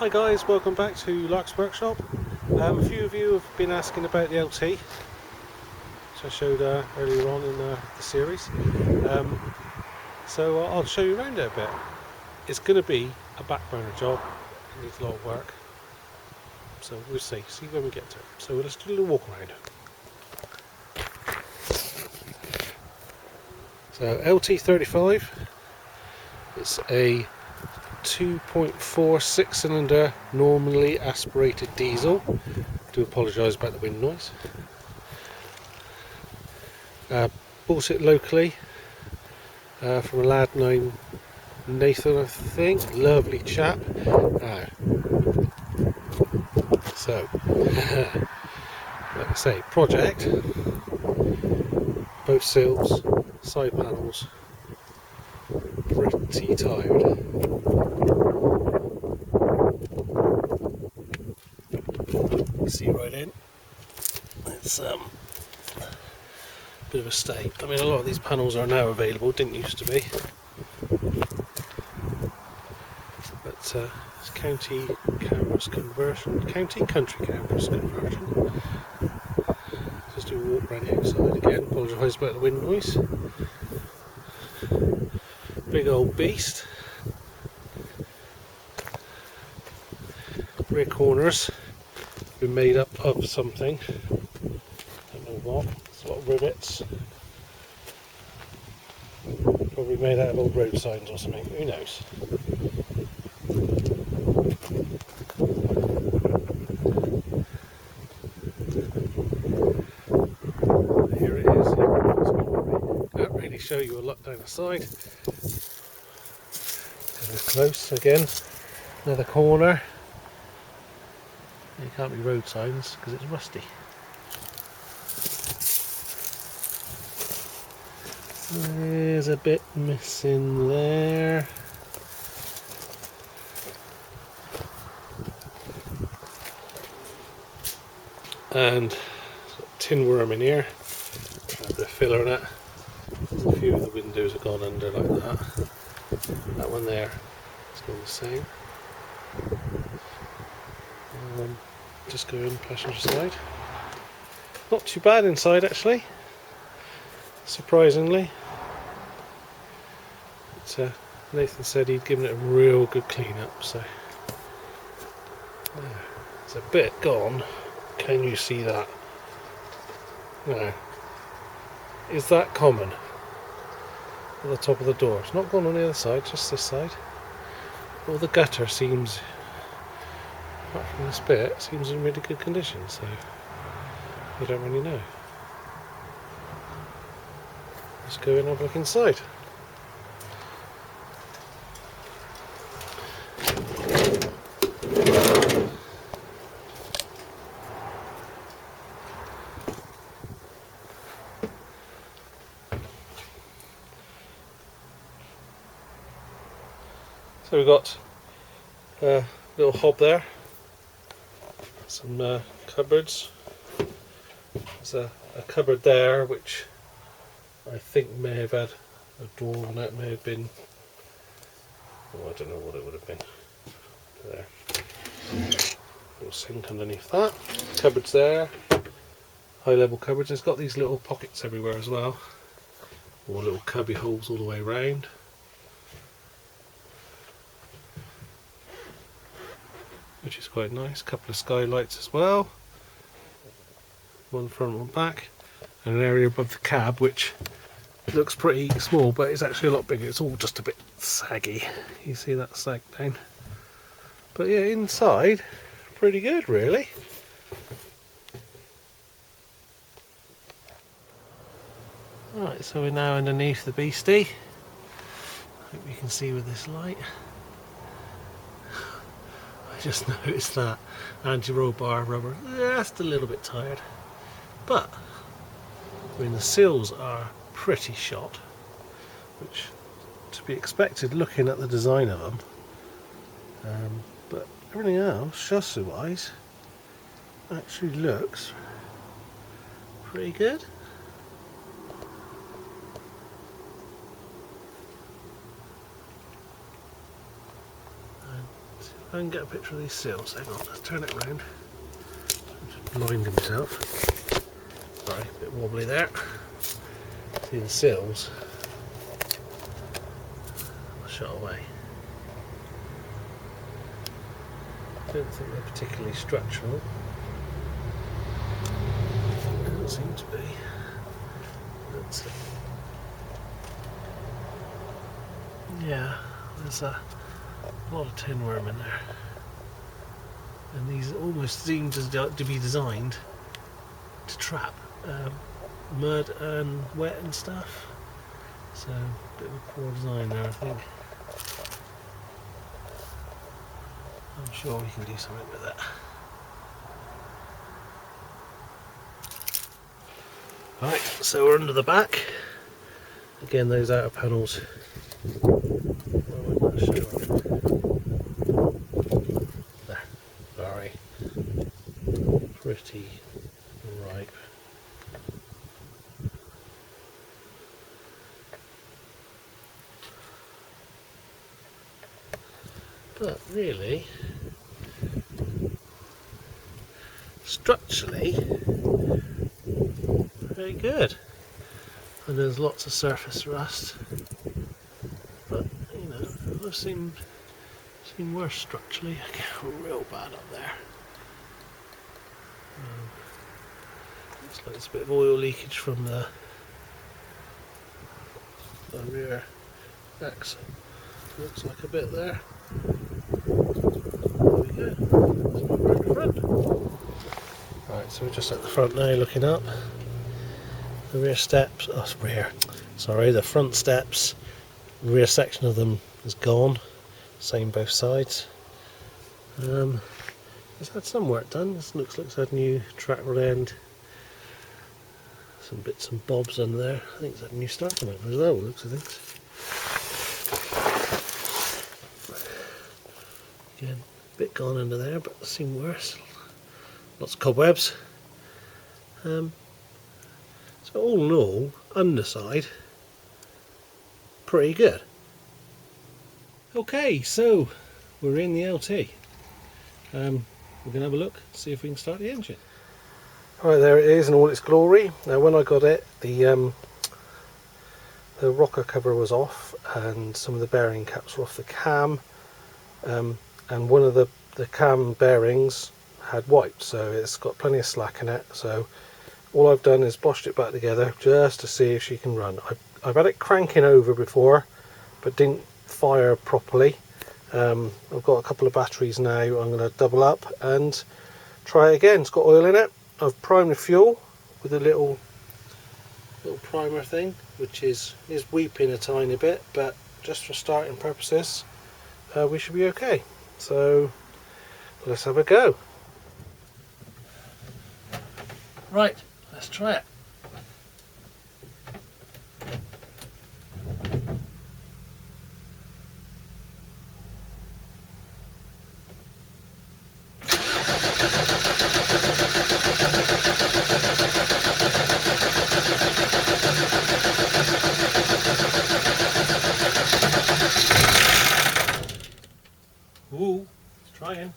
Hi guys, welcome back to Lark's Workshop. A few of you have been asking about the LT, which I showed earlier on in the series. So I'll show you around it a bit. It's going to be a back burner job, it needs a lot of work. So we'll see when we get to it. So let's do a little walk around. So LT35, it's a 2.4 6-cylinder normally aspirated diesel. Do apologise about the wind noise. Bought it locally from a lad named Nathan, I think. Lovely chap. So like I say, project, both sills, side panels, pretty tired. See right in. It's a bit of a state. I mean, a lot of these panels are now available, didn't used to be. But it's county cameras conversion, county country cameras conversion. Just do a walk around the outside again. Apologise about the wind noise. Big old beast. Rear corners been made up of something. Don't know what. It's a lot of rivets. Probably made out of old road signs or something. Who knows? Here it is. Can't really show you a lot down the side. It's close again. Another corner. It can't be road signs because it's rusty. There's a bit missing there. And tin worm in here. A bit of filler in it. A few of the windows have gone under like that. That one there is going the same. Just go in passenger side. Not too bad inside actually, surprisingly. But, Nathan said he'd given it a real good clean up, so it's a bit gone. Can you see that? No. Is that common? At the top of the door. It's not gone on the other side, just this side. Well, the gutter seems, apart from this bit, seems in really good condition, so you don't really know. Let's go and have a look inside. So we've got a little hob there, some cupboards. There's a cupboard there which I think may have had a door on it, may have been, oh, I don't know what it would have been. There. Little sink underneath that. Cupboards there, high level cupboards. It's got these little pockets everywhere as well, or little cubby holes all the way around. Which is quite nice. Couple of skylights as well, one front, one back, and an area above the cab which looks pretty small but it's actually a lot bigger. It's all just a bit saggy. You see that sag down, but yeah, inside pretty good really. Right, so we're now underneath the beastie. Hope you can see with this light. Just noticed that anti-roll bar rubber just a little bit tired, but I mean the sills are pretty shot, which to be expected looking at the design of them, but everything else chassis wise actually looks pretty good. I can get a picture of these seals. Hang on, let's turn it around. Just blinding myself. Sorry, a bit wobbly there. See the seals? I'll shut away. I don't think they're particularly structural. Doesn't seem to be. Let's see. Yeah, there's a lot of tin worm in there. And these almost seem to be designed to trap mud and wet and stuff. So, a bit of a poor design there, I think. I'm sure we can do something with it. Right, so we're under the back. Again, those outer panels. There, very pretty ripe. But really, structurally, very good. And there's lots of surface rust, but you know, I've seen worse structurally. I get real bad up there. Looks like there's a bit of oil leakage from the rear axle. Looks like a bit there. There we go. That's not right at the front. Right, so we're just at the front now, looking up. The rear steps, the front steps, the rear section of them is gone, same both sides. It's had some work done. This looks like it's had new track end, some bits and bobs under there. I think it's had a new starter motor as well, looks of things. Again, a bit gone under there, but it's seen worse. Lots of cobwebs. So all in all, underside, pretty good. Okay, so we're in the LT. We're going to have a look, see if we can start the engine. Right, there it is in all its glory. Now when I got it, the rocker cover was off and some of the bearing caps were off the cam, and one of the cam bearings had wiped, so it's got plenty of slack in it. So all I've done is boshed it back together just to see if she can run. I've had it cranking over before, but didn't fire properly. I've got a couple of batteries now. I'm going to double up and try it again. It's got oil in it. I've primed the fuel with a little primer thing, which is weeping a tiny bit, but just for starting purposes, we should be okay. So let's have a go. Right, let's try it. Ooh, it's trying.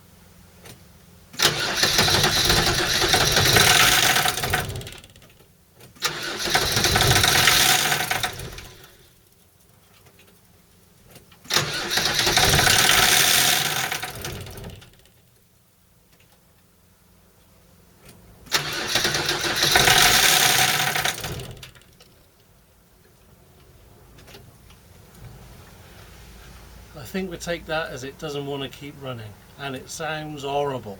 I think we take that as it doesn't want to keep running, and it sounds horrible.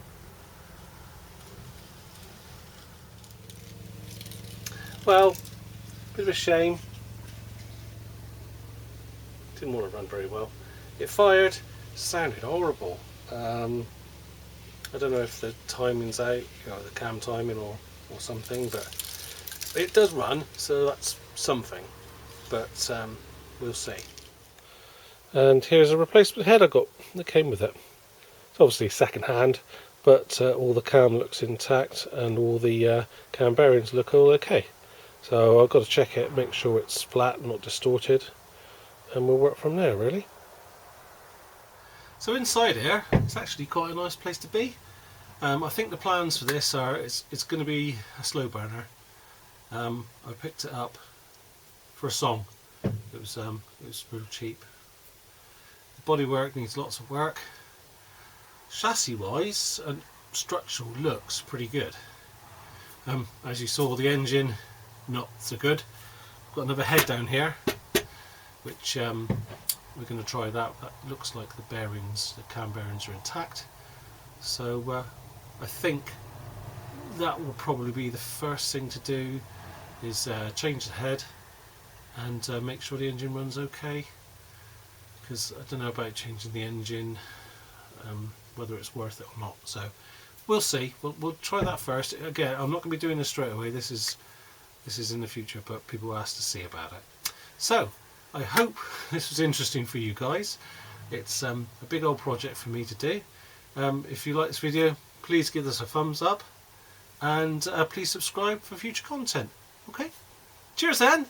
Well, bit of a shame. Didn't want to run very well. It fired, sounded horrible. I don't know if the timing's out, the cam timing or something, but it does run, so that's something. But we'll see. And here's a replacement head I got that came with it. It's obviously second hand, but all the cam looks intact and all the cam bearings look all okay. So I've got to check it, make sure it's flat, not distorted, and we'll work from there really. So inside here, it's actually quite a nice place to be. I think the plans for this are it's going to be a slow burner. I picked it up for a song. It was real cheap. The bodywork needs lots of work. Chassis wise and structural looks pretty good. As you saw, the engine not so good. Got another head down here, which we're going to try that. That looks like the bearings, the cam bearings are intact. So I think that will probably be the first thing to do, is change the head and make sure the engine runs okay, because I don't know about changing the engine, whether it's worth it or not. So we'll see. We'll try that first. Again, I'm not going to be doing this straight away. This is in the future, but people asked to see about it. So I hope this was interesting for you guys. It's a big old project for me to do. If you like this video, please give us a thumbs up, and please subscribe for future content. Okay, cheers then.